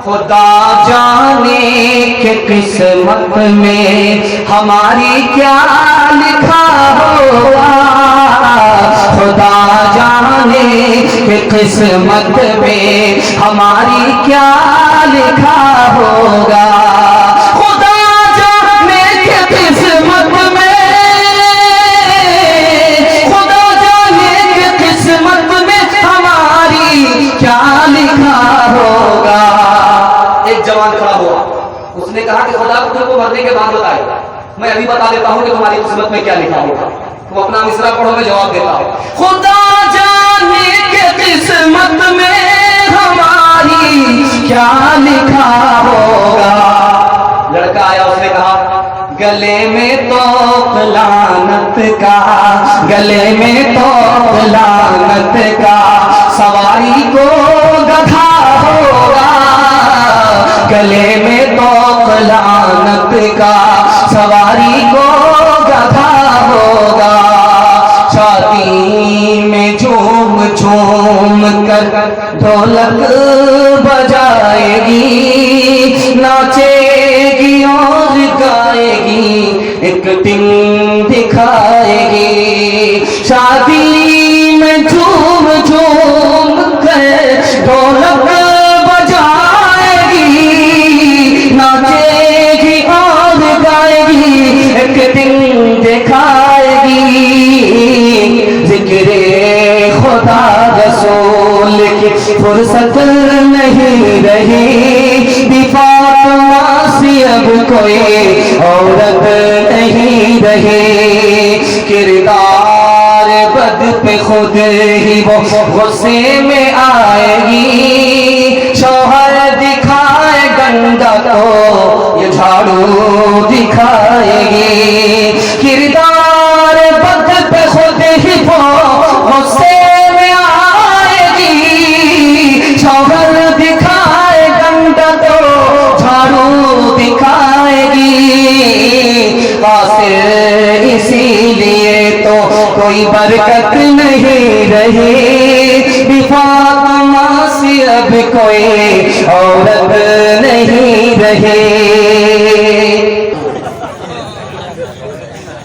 خدا جانے کہ قسمت میں ہماری کیا لکھا ہوگا، خدا جانے کہ قسمت میں ہماری کیا لکھا ہوگا، خدا جانے کہ قسمت میں، خدا جانے کہ قسمت میں ہماری کیا لکھا ہوگا۔ ایک جوان کھڑا ہوا، اس نے کہا کہ خدا کو تم کو مرنے کے بعد بتائے گا، میں ابھی بتا دیتا ہوں کہ تمہاری قسمت میں کیا لکھا ہوگا۔ تو اپنا مصرع پڑھو، میں جواب دیتا ہوں۔ خدا جانے کہ قسمت میں ہماری کیا لکھا ہوگا۔ لڑکا آیا، اس نے کہا گلے میں تو لعنت کا، گلے میں تو لعنت کا، سواری کو گدھا ہوگا، گلے میں تو لعنت کا، سواری کو گدھا ہوگا، چھاتی میں جھوم جھوم کر ڈھولک بجائے گی، ناچے گی اور گائے گی، ایک ٹنگ دکھائے گی، شادی میں جھوم جھوم کر ڈھولک بجائے گی، ناچے گی اور گائے گی، ایک ٹنگ دکھائے گی، ذکر خدا رسول کی فرصت نہیں رہی، فاطمہ سے اب کوئی عورت نہیں رہی، کردار بد پہ خود ہی وہ غصے میں آئے گی، شوہر دکھائے گندا تو یہ جھاڑو دکھائے گی، کردار بد پہ خود ہی وہ غصے میں آئے گی، شوہر دکھائے گندا تو جھاڑو دکھائے گی، قاصر اسی لیے تو کوئی برکت نہیں رہی، فاطمہ سے اب کوئی عورت نہیں رہی۔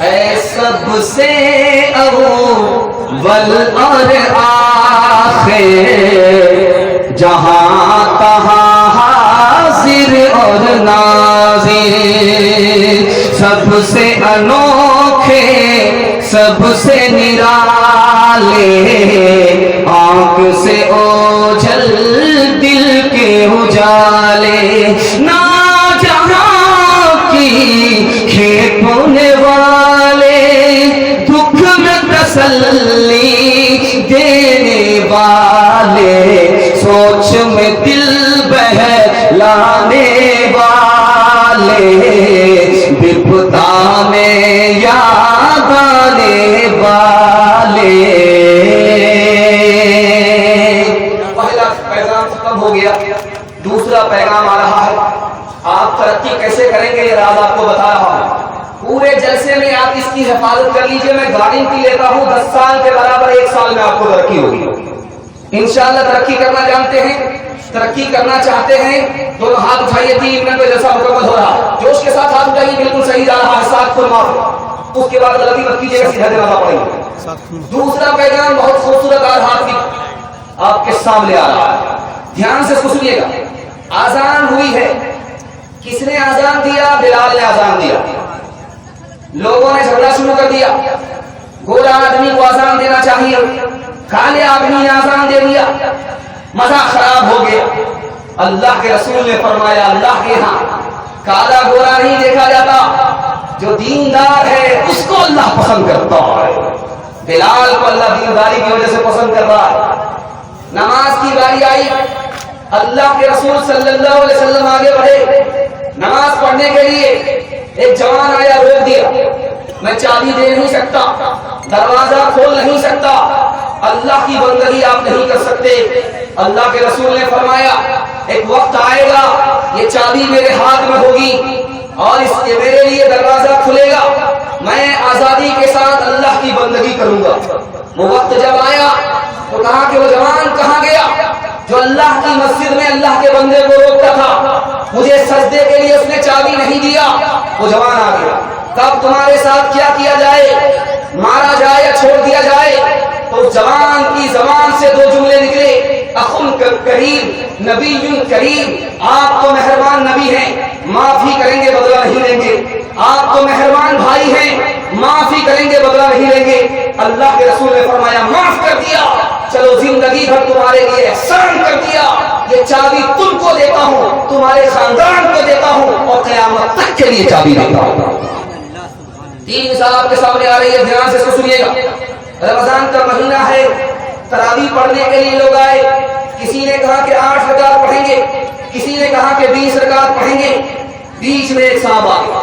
اے سب سے اول اور آخر، جہاں تہاں حاضر اور ناظر، سب سے انوکھے سب سے نرالے، آنکھ سے اوجھل دل کے اجالے، نا جہاں کی کھیپ بونے والے، دکھ میں تسلی دینے والے، سوچ میں دل بہلانے والے، بپدا میں یاد آنے والے۔ پہلا پیغام ختم ہو گیا، دوسرا پیغام آ رہا ہے۔ آپ ترقی کیسے کریں گے یہ راز آپ کو بتا رہا ہوں۔ پورے جلسے میں آپ اس کی حفاظت کر لیجئے، میں گارنٹی لیتا ہوں 10 سال کے برابر 1 سال میں آپ کو ترقی ہوگی انشاءاللہ۔ ترقی کرنا جانتے ہیں، ترقی کرنا چاہتے ہیں، دونوں ہاتھ اٹھائیے، 3 منٹ میں جلسہ مکمل ہو رہا ہے، جوش کے ساتھ ہاتھ اٹھائیے، بالکل صحیح جا رہا ہے، ساتھ کو معاف، اس کے بعد غلطی مت کیجیے گا، سیدھا جنازہ پڑھیں گے۔ دوسرا پیغام بہت خوبصورت آپ کے سامنے آ رہا ہے، دھیان سے سنیے گا۔ آذان ہوئی ہے، کس نے آذان دیا؟ بلال نے آذان دیا۔ لوگوں نے جھگڑا شروع کر دیا، گورا آدمی کو آذان دینا چاہیے، کالے آدمی نے آذان دے دیا، مزہ خراب ہو گیا۔ اللہ کے رسول نے فرمایا اللہ کے ہاں کالا گورا نہیں دیکھا جاتا، جو دیندار ہے اس کو اللہ پسند کرتا ہے۔ بلال کو اللہ دینداری کی وجہ سے پسند کر رہا ہے۔ نماز کی باری آئی، اللہ کے رسول صلی اللہ علیہ وسلم آگے بڑھے نماز پڑھنے کے لیے۔ ایک جوان آیا، روک دیا، میں چابی دے نہیں سکتا، دروازہ کھول نہیں سکتا، اللہ کی بندگی آپ نہیں کر سکتے۔ اللہ کے رسول نے فرمایا ایک وقت آئے گا یہ چابی میرے ہاتھ میں ہوگی اور اس کے میرے لیے دروازہ کھلے گا، میں آزادی کے ساتھ اللہ کی بندگی کروں گا۔ وہ وقت جب آیا تو کہا کہ وہ جوان کہاں گیا جو اللہ کی مسجد میں اللہ کے بندے کو روکتا تھا؟ مجھے سجدے کے لیے اس نے چابی نہیں دیا. وہ جوان آ گیا. تب تمہارے ساتھ کیا کیا جائے؟ مارا جائے یا چھوڑ دیا جائے؟ تو جوان کی زبان سے دو جملے نکلے. اخن کریم نبی کریم، آپ تو مہربان نبی ہیں، معافی کریں گے بدلہ نہیں لیں گے. آپ تو مہربان بھائی ہیں، معافی کریں گے بدلہ نہیں لیں گے. اللہ کے رسول نے فرمایا معاف کر دیا، چلو زندگی بھر تمہارے لیے احسان کر دیا. یہ چابی تم کو دیتا ہوں، تمہارے خاندان کو دیتا ہوں، اور قیامت تک کے لیے چابی دیتا ہوں. تین مثال آپ کے سامنے آ رہی ہے، دھیان سے اس کو سنیے گا. رمضان کا مہینہ ہے، تراویح پڑھنے کے لیے لوگ آئے. کسی نے کہا کہ 8 رکعت پڑھیں گے، کسی نے کہا کہ 20 رکعت پڑھیں گے. بیچ میں ایک صاحب آ گیا.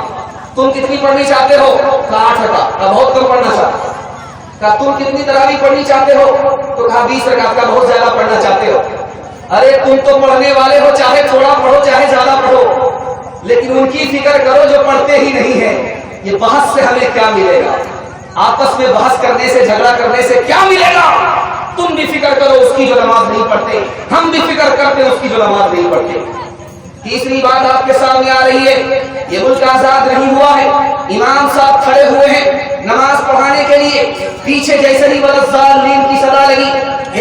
تم کتنی پڑھنی چاہتے ہو؟ کہا 8 رکعت. کہا بہت کم پڑھنا چاہتے ہو. کہا تم کتنی تراویح پڑھنی چاہتے ہو؟ تو کہا 20 رکعت. کا بہت زیادہ پڑھنا چاہتے ہو. ارے تم تو پڑھنے والے ہو، چاہے تھوڑا پڑھو چاہے زیادہ پڑھو، لیکن ان کی فکر کرو جو پڑھتے ہی نہیں ہیں. یہ بحث سے ہمیں کیا ملے گا؟ آپس میں بحث کرنے سے، جھگڑا کرنے سے کیا ملے گا؟ تم بھی فکر کرو اس کی جو نماز نہیں پڑھتے، ہم بھی فکر کرتے اس کی جو نماز نہیں پڑھتے. تیسری بات آپ کے سامنے آ رہی ہے، یہ ملک آزاد نہیں ہوا ہے. امام صاحب کھڑے ہوئے ہیں نماز پڑھانے کے لیے. پیچھے جیسے ہی والضالین کی صدا لگی،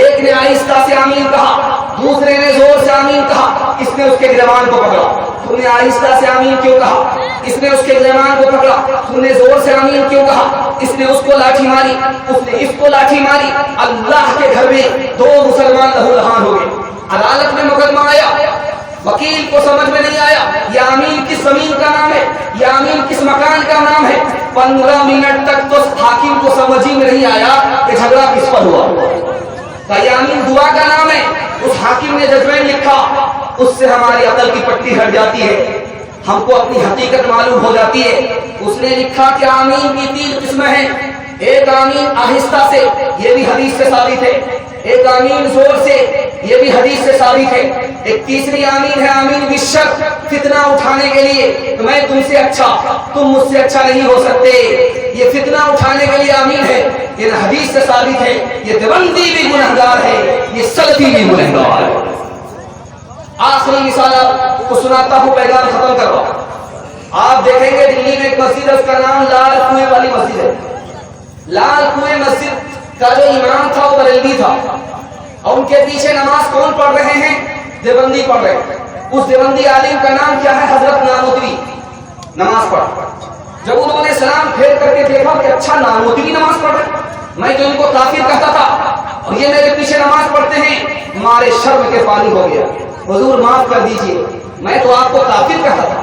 ایک نے آہستہ سے آمین کہا، دوسرے نے زور سے آمین کہا. اس نے اس کے گریبان کو پکڑا. تم نے آہستہ سے آمین کیوں کہا؟ اس نے اس کے گریبان کو پکڑا. تم نے زور سے آمین کیوں کہا؟ اس نے اس کو لاٹھی ماری، اس نے اس کو لاٹھی ماری. اللہ کے گھر میں 2 مسلمان لہولہان ہو گئے. عدالت میں مقدمہ آیا، وکیل کو سمجھ میں نہیں آیا یہ آمین کس زمین کا نام ہے، یہ آمین کس مکان کا نام ہے. 15 منٹ تک تو حاکم کو سمجھ ہی میں نہیں آیا کہ جھگڑا کس پر ہوا. یہ آمین دعا کا نام ہے. اس حاکم نے ججمنٹ لکھا، اس سے ہماری عقل کی پٹی ہٹ جاتی ہے، ہم کو اپنی حقیقت معلوم ہو جاتی ہے. اس نے لکھا کہ آمین کی 3 قسمیں ہیں. ایک آمین آہستہ سے، یہ بھی حدیث سے ثابت ہے. ایک آمین زور سے، یہ بھی حدیث سے ثابت ہے. ایک تیسری آمین ہے آمین بالشک، فتنہ اٹھانے کے لیے کہ میں تم سے اچھا، تم مجھ سے اچھا نہیں ہو سکتے. یہ فتنہ اٹھانے کے لیے آمین ہے، یہ حدیث سے ثابت ہے. یہ دیوبندی بھی گنہگار ہے، یہ سلفی بھی گنہگار ہے. آخری مثال آپ کو سناتا ہوں، پیغام ختم کروا. آپ دیکھیں گے دلی میں ایک مسجد ہے، اس کا نام لال کنویں والی مسجد ہے. لال کنویں مسجد کا جو امام تھا وہ بریلوی تھا، اور ان کے پیچھے نماز کون پڑھ رہے ہیں؟ دیوبندی پڑھ رہے ہیں. اس دیوبندی عالم کا نام کیا ہے؟ حضرت نانوتوی. نماز پڑھ. جب انہوں نے سلام پھیر کر کے دیکھا کہ اچھا نانوتوی نماز پڑھ رہے، میں تو ان کو کافر کہتا تھا اور یہ میرے پیچھے نماز پڑھتے ہیں، ہمارے شرم کے پانی ہو گیا. حضور معاف کر دیجئے، میں تو آپ کو کافر کہتا تھا،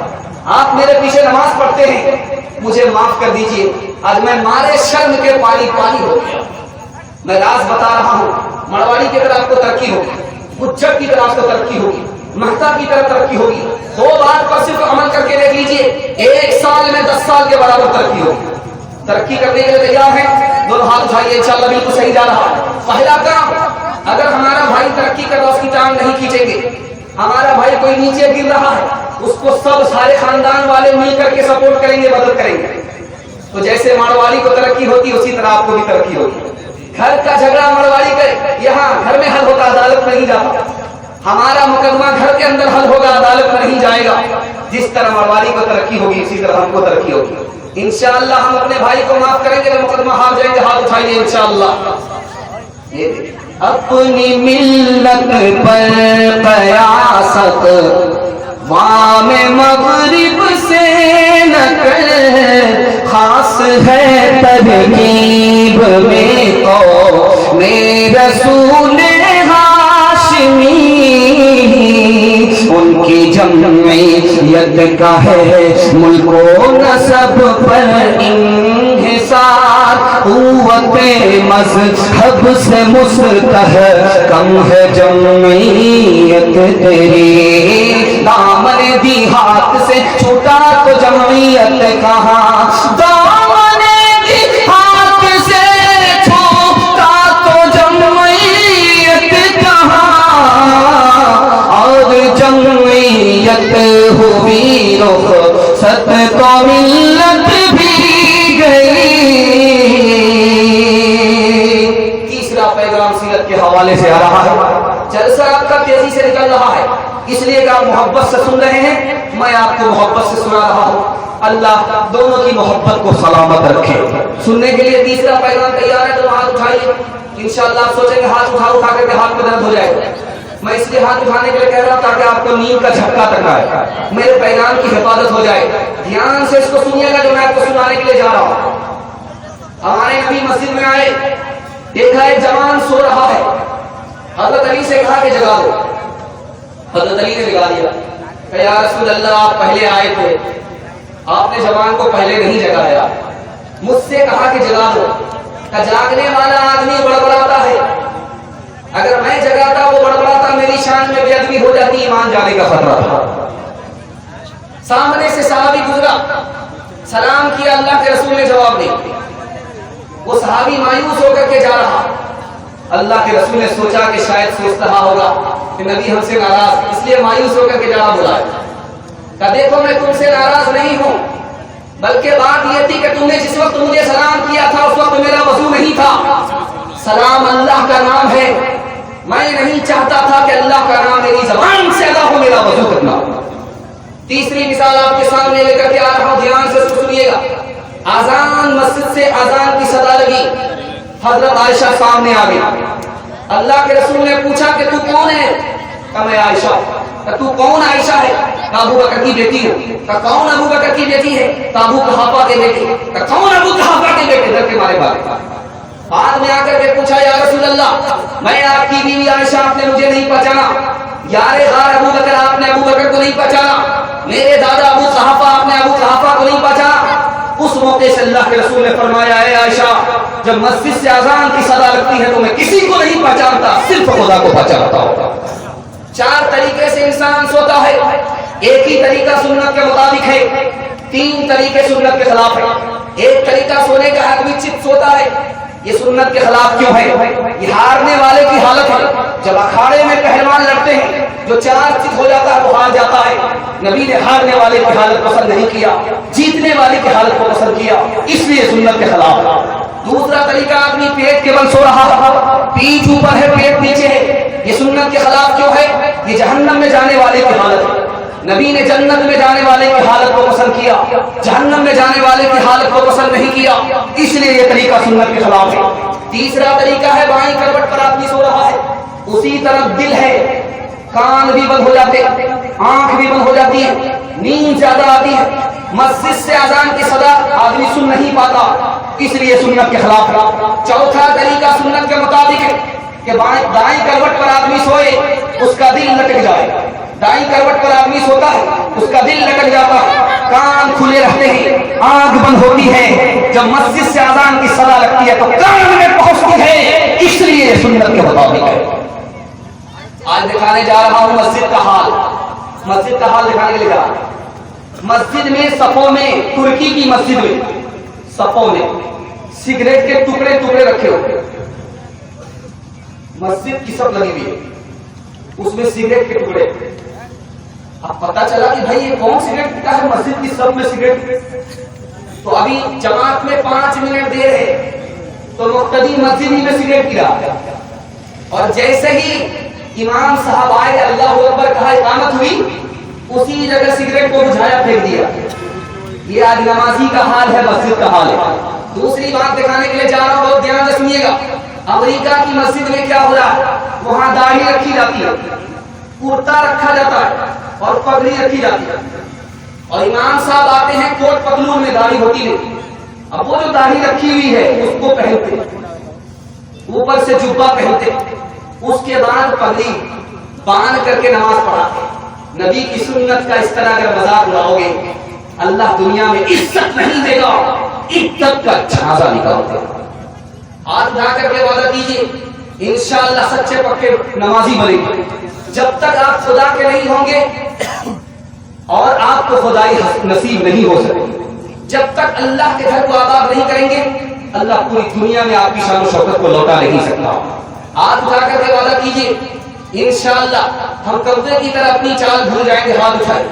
آپ میرے پیچھے نماز پڑھتے ہیں، مجھے معاف کر دیجئے. آج میں مارے شرم کے پانی ہو گیا. میں راز بتا رہا ہوں، مڑواڑی کی طرف کو ترقی ہوگی، گجر کی طرف کو ترقی ہوگی، مہتا کی طرف ترقی ہوگی. 2 بات پر صرف عمل کر کے دیکھ لیجئے، 1 سال میں 10 سال کے برابر ترقی ہوگی. ترقی کرنے کے لیے تیار ہیں؟ دونوں ہاتھ اٹھائیے، انشاءاللہ بالکل صحیح جا رہا ہے. پہلا کام، اگر ہمارا بھائی ترقی کر رہا اس کی ٹانگ نہیں کھینچیں گے. ہمارا بھائی کوئی نیچے گر رہا ہے، اس کو سارے خاندان والے مل کر کے سپورٹ کریں گے، مدد کریں گے. تو جیسے مڑواڑی کو ترقی ہوتی اسی طرح آپ کو بھی ترقی ہوگی. گھر کا جھگڑا مڑواڑی کرے، یہاں گھر میں حل ہوتا، عدالت میں نہیں جاتا. ہمارا مقدمہ گھر کے اندر حل ہوگا، عدالت میں نہیں جائے گا. جس طرح مڑواڑی کو ترقی ہوگی اسی طرح ہم کو ترقی ہوگی. انشاءاللہ ہم اپنے بھائی کو معاف کریں گے تو مقدمہ ہار جائیں گے. ہاتھ اٹھائیے انشاءاللہ. اپنی ملت پر قیاست وام مغرب سے نہ کر، خاص ہے ترکیب میں قوم رسول ہاشمی. ان کی جمعیت کا ہے ملک و نسب پر انحصار، قوت مذہب سے مستحکم ہے جمعیت تیری. دامن دی ہاتھ سے چھوٹا تو جمعیت کہاں، دامن دی ہاتھ سے چھوٹا تو جمعیت کہاں، اور جمعیت ہوئی رخصت تو ملت بھی گئی. تیسرا پیغام سیرت کے حوالے سے آ رہا ہے. جلسہ آپ کا تیزی سے نکل رہا ہے، اس لیے کہ آپ محبت سے سن رہے ہیں، میں آپ کو محبت سے سنا رہا ہوں۔ اللہ دونوں کی محبت کو سلامت رکھے۔ سننے کے لیے تیسرا پیغام تیار ہے تو ہاتھ اٹھائیے۔ انشاءاللہ آپ سوچیں گے ہاتھ اٹھا کر کے ہاتھ میں درد ہو جائے گا، میں اس لیے ہاتھ اٹھانے کے لیے کہہ رہا ہوں تاکہ آپ کو نیند کا جھٹکا تک آئے، میرے پیغام کی حفاظت ہو جائے۔ دھیان سے اس کو سنیے گا جو میں آپ کو سنانے کے لیے جا رہا ہوں۔ ہمارے نبی مسجد میں آئے، دیکھا ایک جوان سو رہا ہے، حضرت علی سے کہا کہ جگا دو۔ حضرت علی نے جگا دیا کہ یا رسول اللہ آپ پہلے آئے تھے، آپ نے جوان کو پہلے نہیں جگایا، مجھ سے کہا کہ جگا دو۔ کہ جاگنے والا آدمی بڑبڑاتا ہے، اگر میں جگاتا وہ بڑبڑاتا میری شان میں بے ادبی ہو جاتی، ایمان جانے کا خطرہ تھا۔ سامنے سے صحابی گزرا، سلام کیا، اللہ کے رسول نے جواب نہیں، وہ صحابی مایوس ہو کر کے جا رہا۔ اللہ کے رسول نے سوچا کہ شاید سوچ رہا ہوگا کہ نبی ہم سے ناراض، اس لیے مایوس ہو کر کے جا بلایا کہ دیکھو میں تم سے ناراض نہیں ہوں، بلکہ بات یہ تھی کہ تم نے جس وقت مجھے سلام کیا تھا اس وقت میرا وضو نہیں تھا۔ سلام اللہ کا نام ہے، میں نہیں چاہتا تھا کہ اللہ کا نام میری زبان سے ادا ہو، میرا وضو کرنا۔ تیسری مثال آپ کے سامنے لے کر کے آ رہا ہوں، دھیان سے سنیے گا۔ اذان مسجد سے اذان کی صدا لگی، حضرت عائشہ سامنے آ گئی۔ اللہ کے رسول نے پوچھا کہ تو کون ہے؟ کہا میں عائشہ۔ کہ تو کون عائشہ ہے؟ کہ ابو بکر کی بیٹی ہوں۔ کہ کون ابو بکر کی بیٹی ہے؟ کہ ابو قحافہ کے بیٹی۔ کہ کون ابو قحافہ کے بیٹے؟ ڈر کے مارے بعد میں آ کر کے پوچھا یا رسول اللہ میں آپ کی بیوی عائشہ، آپ نے مجھے نہیں پہچانا، یار غار ابو بکر آپ نے ابو بکر کو نہیں پہچانا، میرے دادا ابو قحافہ آپ نے ابو قحافہ کو نہیں پہچانا۔ اس موقع سے اللہ کے رسول نے فرمایا اے عائشہ جب مسجد سے اذان کی صدا لگتی ہے تو میں کسی کو نہیں پہچانتا، صرف خدا کو پہچانتا ہوں۔ 4 طریقے سے انسان سوتا ہے، ایک ہی طریقہ سنت کے مطابق ہے، 3 طریقے سنت کے خلاف ہے۔ ایک طریقہ سونے کا آدمی چت سوتا ہے، یہ سنت کے خلاف کیوں ہے؟ یہ ہارنے والے کی حالت ہے، جب اکھاڑے میں پہلوان لڑتے ہیں جو 4 چت ہو جاتا ہے وہ ہار جاتا ہے۔ نبی نے ہارنے والے کی حالت پسند نہیں کیا، جیتنے والے کی حالت کو پسند کیا، اس لیے سنت کے خلاف۔ دوسرا طریقہ آدمی پیٹ کے بل سو رہا ہے، پیٹھ اوپر ہے پیٹ نیچے ہے، یہ سنت کے خلاف کیوں ہے؟ یہ جہنم میں جانے والے کی حالت ہے۔ نبی نے جنت میں جانے والے کی حالت کو پسند کیا، جہنم میں جانے والے کی حالت کو پسند نہیں کیا، اس لیے یہ طریقہ سنت کے خلاف ہے۔ تیسرا طریقہ ہے بائیں کروٹ پر آدمی سو رہا ہے، اسی طرف دل ہے، کان بھی بند ہو جاتے، آنکھ بھی بند ہو جاتی ہے، نیند زیادہ آتی ہے، مسجد سے اذان کی صدا آدمی سن نہیں پاتا، اس لیے سنت کے خلاف ہے۔ چوتھا طریقہ سنت کے مطابق ہے کہ دائیں کروٹ پر آدمی سوئے اس کا دل لٹک جائے، دائیں کروٹ پر آدمی سوتا ہے اس کا دل لٹک جاتا ہے، کان کھلے رہتے ہیں، آنکھ بند ہوتی ہے، جب مسجد سے اذان کی صدا لگتی ہے تو کان میں پہنچتی ہے، اس لیے یہ سنت کے مطابق ہے۔ آج دکھانے جا رہا ہوں مسجد کا حال، مسجد کا حال دکھانے کے لیے جا رہا ہوں۔ مسجد میں صفوں میں، ترکی کی مسجد میں صفوں میں سگریٹ کے ٹکڑے ٹکڑے رکھے ہوتے، مسجد کی صف لگی ہوئی ہے، اس میں سگریٹ کے ٹکڑے۔ اب پتا چلا کہ بھائی یہ کون سگریٹ پیتا ہے مسجد کی صف میں سگریٹ؟ تو ابھی جماعت میں 5 منٹ دیر ہے تو مقتدی مسجد ہی میں سگریٹ پی رہا ہے، اور جیسے ہی امام صاحب آئے اللہ اکبر کہا اقامت ہوئی، اسی جگہ سگریٹ کو بجھایا پھینک دیا۔ یہ آج نمازی کا حال ہے، مسجد کا حال ہے۔ دوسری بات دکھانے کے لیے جا رہا ہوں، بہت دھیان سے سنیے گا۔ امریکہ کی مسجد میں کیا ہو رہا ہے؟ وہاں داڑھی رکھی جاتی ہے، کرتا رکھا جاتا ہے اور پگڑی رکھی جاتی ہے، اور امام صاحب آتے ہیں کوٹ پتلون میں، داڑھی ہوتی نہیں، اب وہ جو داڑھی رکھی ہوئی ہے اس کو پہنتے، اوپر سے جبہ پہنتے، اس کے بعد پگڑی باندھ کر کے نماز پڑھاتے۔ نبی کی سنت کا اس طرح اگر مذاق اڑاؤ گے اللہ دنیا میں عزت نہیں دے گا، عزت کا جھانسا نکال دے گا۔ ہاتھ اٹھا کر کے وعدہ کیجیے انشاءاللہ سچے پکے نمازی بنے گے۔ جب تک آپ خدا کے نہیں ہوں گے اور آپ کو خدائی نصیب نہیں ہو سکے، جب تک اللہ کے گھر کو آباد نہیں کریں گے اللہ پوری دنیا میں آپ کی شان و شوکت کو لوٹا نہیں سکتا۔ ہاتھ اٹھا کر کے وعدہ کیجیے انشاءاللہ ہم قبضے کی طرح اپنی چال بھول جائیں گے۔ ہاتھ اٹھائیں۔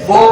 وہ